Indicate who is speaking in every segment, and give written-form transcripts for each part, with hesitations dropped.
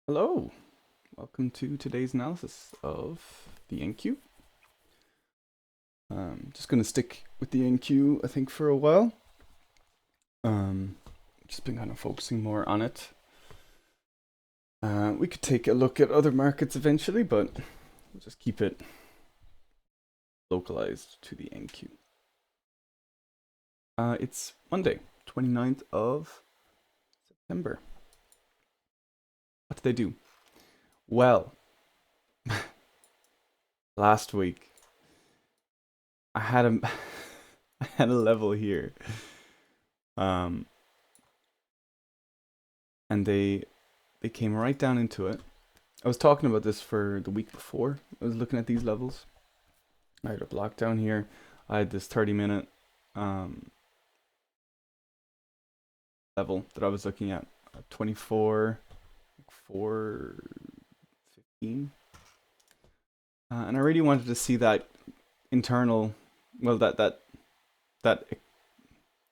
Speaker 1: Hello, welcome to today's analysis of the NQ. Just gonna stick with the NQ, I think, for a while. Just been kind of focusing more on it. We could take a look at other markets eventually, but we'll just keep it localized to the NQ. It's Monday, 29th of September. What did they do? Well, last week I had a I had a level here. Um, and they came right down into it. I was talking about this for the week before. I was looking at these levels. I had a block down here. I had this 30-minute level that I was looking at 24 415, and I really wanted to see that internal, well, that that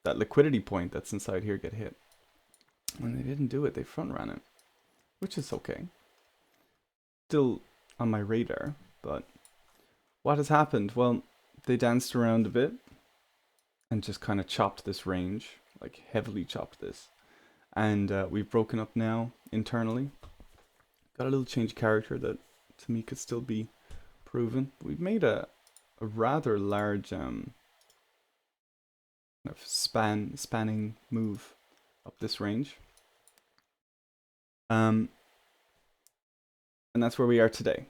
Speaker 1: liquidity point that's inside here get hit. When they didn't do it, they front ran it, which is okay. Still on my radar, but what has happened? Well, they danced around a bit and just kind of chopped this range, like heavily chopped this. And we've broken up now internally. Got a little change of character that to me could still be proven. We've made a rather large kind of spanning move up this range. And that's where we are today.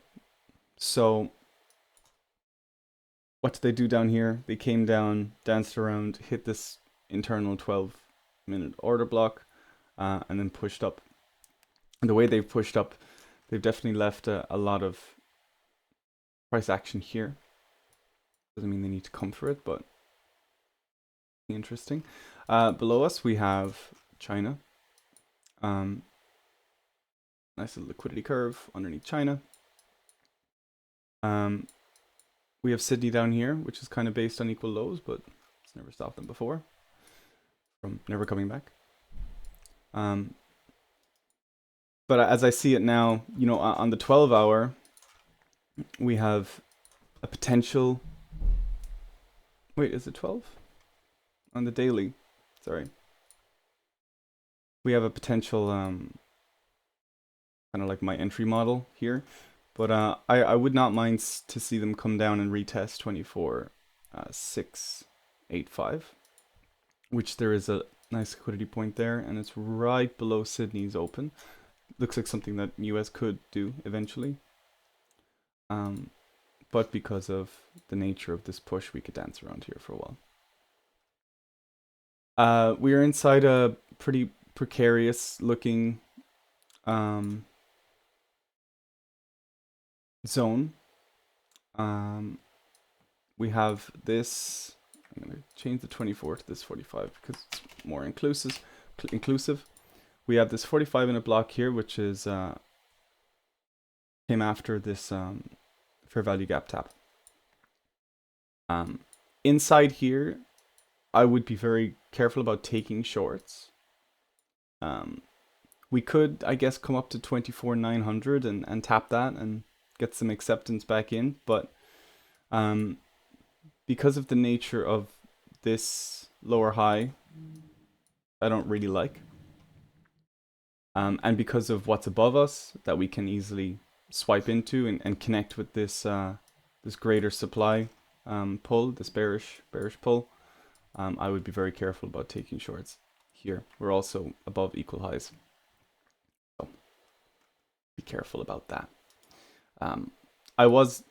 Speaker 1: So what did they do down here? They came down, danced around, hit this internal 12-minute order block, and then pushed up. And the way they've pushed up, they've definitely left a lot of price action here. Doesn't mean they need to come for it, but interesting. Below us, we have China. Nice little liquidity curve underneath China. We have Sydney down here, which is kind of based on equal lows, but it's never stopped them before from never coming back. But as I see it now, you know, on the 12-hour, we have a potential. Wait, is it 12? On the daily, sorry. We have a potential, kind of like my entry model here. But I would not mind to see them come down and retest 24,685, which there is a nice liquidity point there, and it's right below Sydney's open. Looks like something that US could do eventually. But because of the nature of this push, we could dance around here for a while. We are inside a pretty precarious looking zone. We have this. I'm gonna change the 24 to this 45 because it's more inclusive. We have this 45 in a block here, which is came after this fair value gap tap. Inside here, I would be very careful about taking shorts. We could, I guess, come up to 24,900 and tap that and get some acceptance back in, but because of the nature of this lower high, I don't really like. And because of what's above us that we can easily swipe into and connect with this this greater supply pull, this bearish pull, I would be very careful about taking shorts here. We're also above equal highs, so be careful about that. I was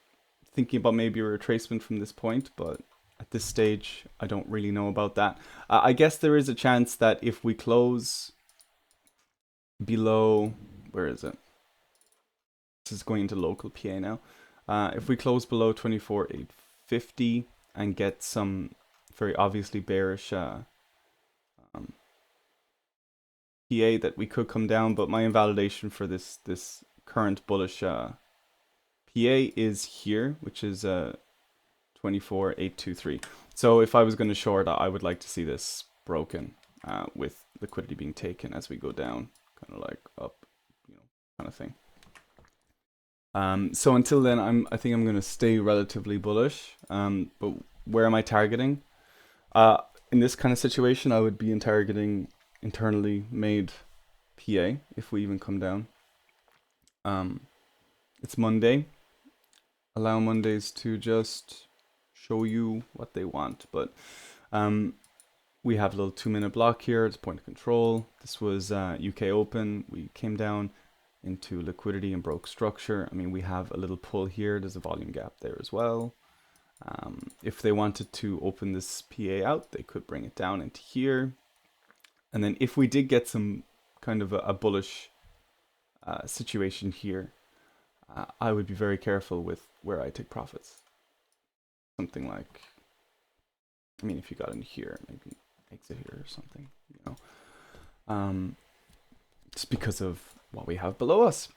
Speaker 1: thinking about maybe a retracement from this point, but at this stage, I don't really know about that. I guess there is a chance that if we close below, where is it? This is going into local PA now. If we close below 24,850 and get some very obviously bearish PA, that we could come down, but my invalidation for this current bullish PA is here, which is 24,823. So if I was going to short, I would like to see this broken with liquidity being taken as we go down, kind of like up, you know, kind of thing. So until then, I think I'm gonna stay relatively bullish. But where am I targeting? In this kind of situation, I would be targeting internally made PA if we even come down. It's Monday. Allow Mondays to just show you what they want. But we have a little 2-minute block here. It's point of control. This was UK Open. We came down into liquidity and broke structure. I mean, we have a little pull here. There's a volume gap there as well. If they wanted to open this PA out, they could bring it down into here. And then if we did get some kind of a bullish situation here, I would be very careful with where I take profits. Something like, I mean, if you got in here, maybe exit here or something, you know, just because of what we have below us.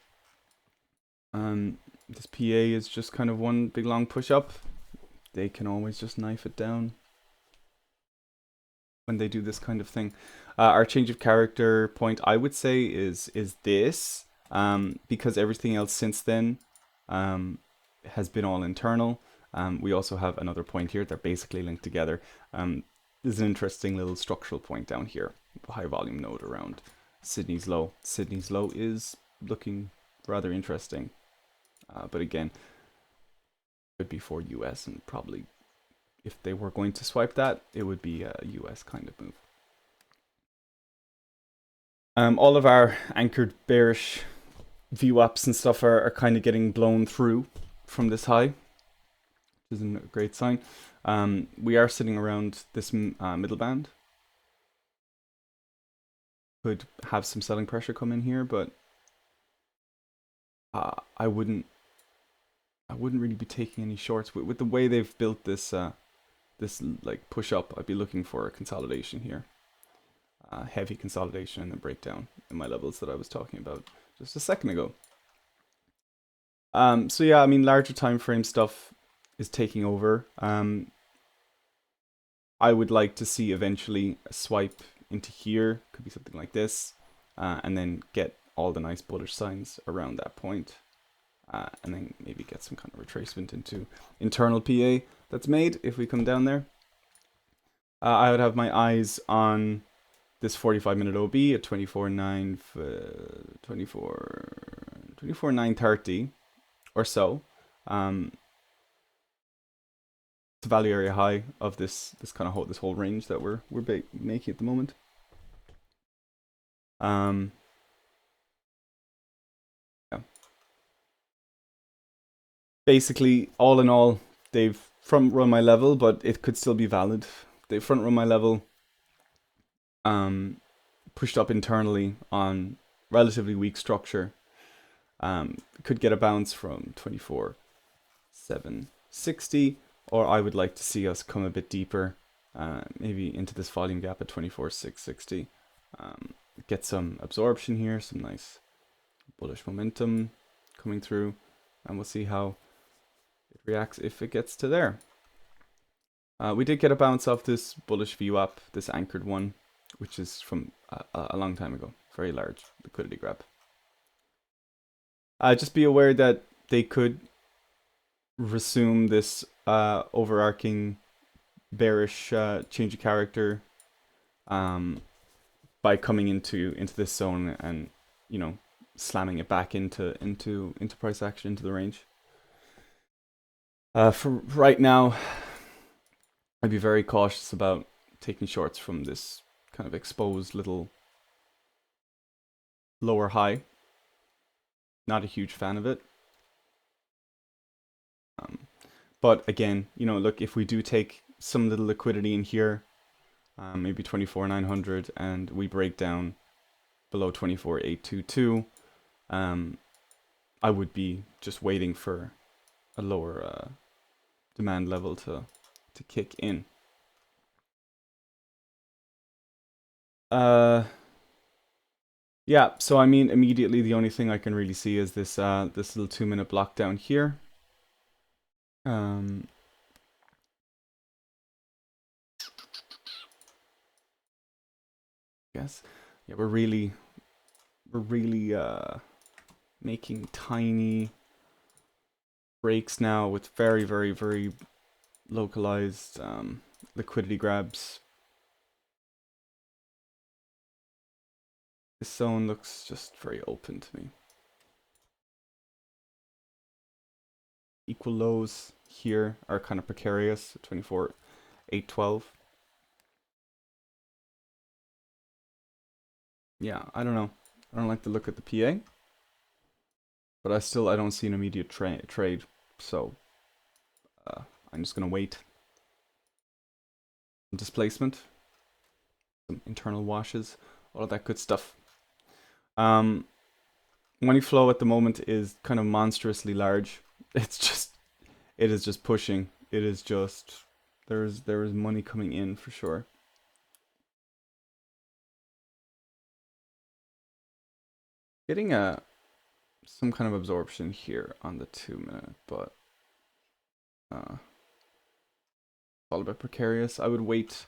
Speaker 1: This PA is just kind of one big long push up. They can always just knife it down when they do this kind of thing. Our change of character point, I would say, is this, because everything else since then has been all internal. We also have another point here. They're basically linked together. There's an interesting little structural point down here, a high volume node around Sydney's low. Sydney's low is looking rather interesting, but again, could be for US, and probably if they were going to swipe that, it would be a US kind of move. All of our anchored bearish VWAPs and stuff are kind of getting blown through from this high, which isn't a great sign. We are sitting around this middle band. Could have some selling pressure come in here, but I wouldn't really be taking any shorts with the way they've built this this like push up. I'd be looking for a consolidation here, heavy consolidation, and then breakdown in my levels that I was talking about just a second ago. So yeah, I mean, larger time frame stuff is taking over. I would like to see eventually a swipe into here, could be something like this, and then get all the nice bullish signs around that point, and then maybe get some kind of retracement into internal PA that's made if we come down there. I would have my eyes on this 45-minute OB at 24,930 or so. The value area high of this kind of this whole range that we're making at the moment. Yeah. Basically, all in all, they've front run my level, but it could still be valid. They front run my level, pushed up internally on relatively weak structure. Could get a bounce from 24,760. Or I would like to see us come a bit deeper, maybe into this volume gap at 24,660. Get some absorption here, some nice bullish momentum coming through, and we'll see how it reacts if it gets to there. We did get a bounce off this bullish VWAP, this anchored one, which is from a long time ago. Very large liquidity grab. Just be aware that they could resume this overarching bearish change of character by coming into this zone and, you know, slamming it back into price action, into the range. For right now, I'd be very cautious about taking shorts from this kind of exposed little lower high. Not a huge fan of it. But again, you know, look, if we do take some little liquidity in here, maybe 24,900, and we break down below 24,822, I would be just waiting for a lower demand level to kick in. Yeah, so I mean, immediately the only thing I can really see is this this little 2-minute block down here. Yes, yeah, we're really making tiny breaks now with very, very, very localized liquidity grabs. This zone looks just very open to me. Equal lows here are kind of precarious, 24, 8, 12. Yeah, I don't know. I don't like the look at the PA. But I don't see an immediate trade. So I'm just going to wait. Some displacement. Some internal washes. All of that good stuff. Money flow at the moment is kind of monstrously large. It is just pushing. It is just, there is money coming in for sure. Getting some kind of absorption here on the 2 minute, but all a bit precarious. I would wait.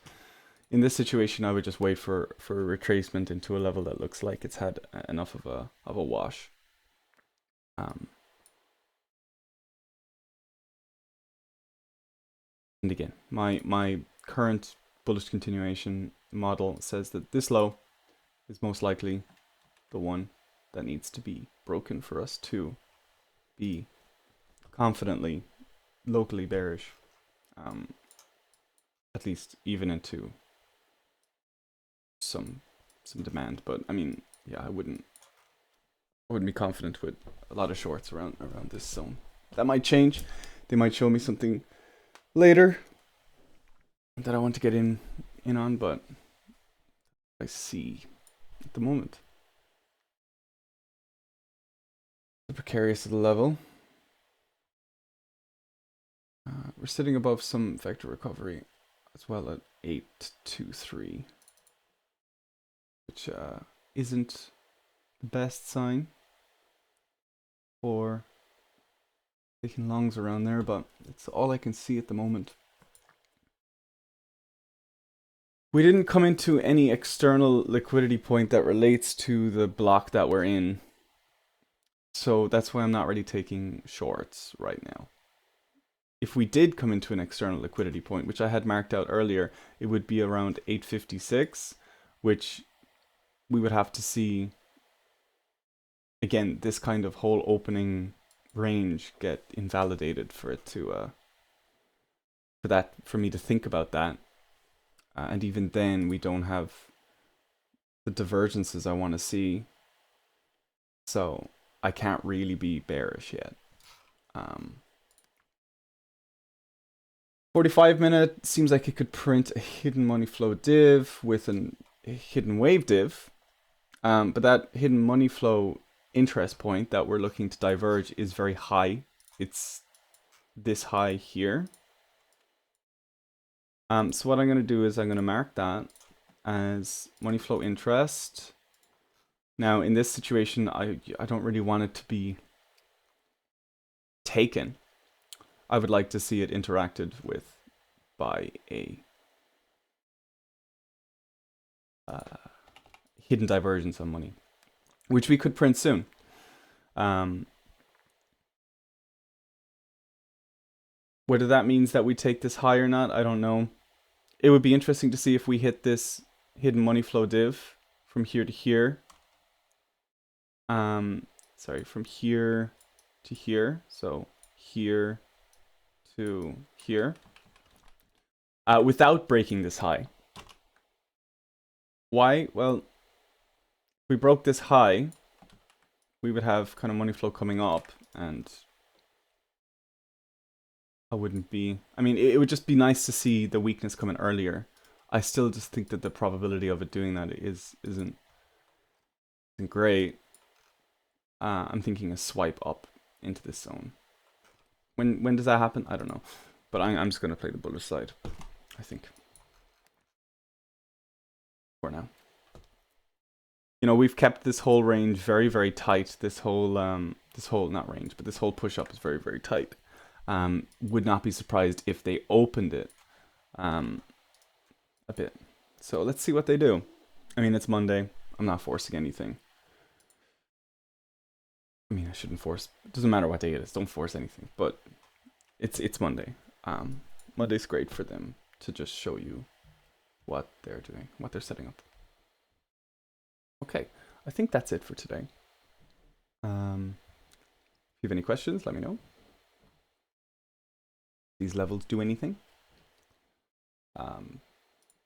Speaker 1: In this situation, I would just wait for a retracement into a level that looks like it's had enough of a wash. And again, my current bullish continuation model says that this low is most likely the one that needs to be broken for us to be confidently locally bearish, at least even into some demand. But I mean, yeah, I wouldn't be confident with a lot of shorts around this zone. That might change. They might show me something later that I want to get in on, but I see at the moment the precarious of the level. We're sitting above some vector recovery as well at 823, which isn't the best sign for taking longs around there, but it's all I can see at the moment. We didn't come into any external liquidity point that relates to the block that we're in, so that's why I'm not really taking shorts right now. If we did come into an external liquidity point, which I had marked out earlier, it would be around 856, which we would have to see, again, this kind of whole opening range get invalidated for it to, for me to think about that. And even then, we don't have the divergences I want to see. So I can't really be bearish yet. 45 minute seems like it could print a hidden money flow div with a hidden wave div. But that hidden money flow interest point that we're looking to diverge is very high. It's this high here. So what I'm going to do is I'm going to mark that as money flow interest. Now in this situation, I don't really want it to be taken. I would like to see it interacted with by a hidden divergence on money, which we could print soon. Whether that means that we take this high or not, I don't know. It would be interesting to see if we hit this hidden money flow div from here to here. Sorry, from here to here. So here to here. Without breaking this high. Why? Well, if we broke this high, we would have kind of money flow coming up, and I wouldn't be... I mean, it would just be nice to see the weakness coming earlier. I still just think that the probability of it doing that isn't great. I'm thinking a swipe up into this zone. When does that happen? I don't know. But I'm just going to play the bullish side, I think. For now. You know, we've kept this whole range very, very tight. This whole, not range, but this whole push up is very, very tight. Would not be surprised if they opened it a bit. So let's see what they do. I mean, it's Monday. I'm not forcing anything. I mean, I shouldn't force. It doesn't matter what day it is. Don't force anything. But it's Monday. Monday's great for them to just show you what they're doing, what they're setting up. Okay, I think that's it for today. If you have any questions, let me know. These levels do anything.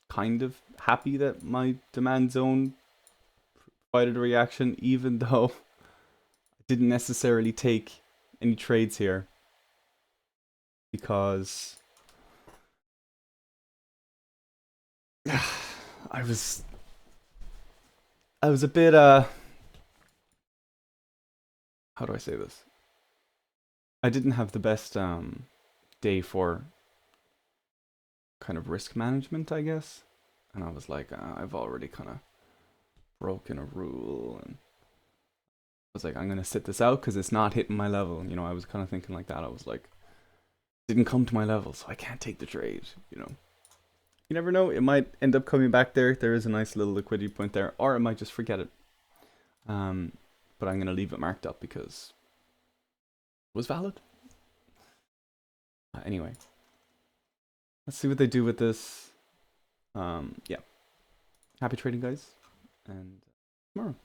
Speaker 1: Kind of happy that my demand zone provided a reaction, even though I didn't necessarily take any trades here, because I was a bit how do I say this? I didn't have the best day for kind of risk management, I guess. And I was like, I've already kind of broken a rule, and I was like, I'm gonna sit this out because it's not hitting my level. You know, I was kind of thinking like that. I was like, didn't come to my level, so I can't take the trade. You know, you never know. It might end up coming back there. There is a nice little liquidity point there, or I might just forget it. But I'm gonna leave it marked up because it was valid. Anyway, let's see what they do with this. Yeah. Happy trading, guys, and tomorrow.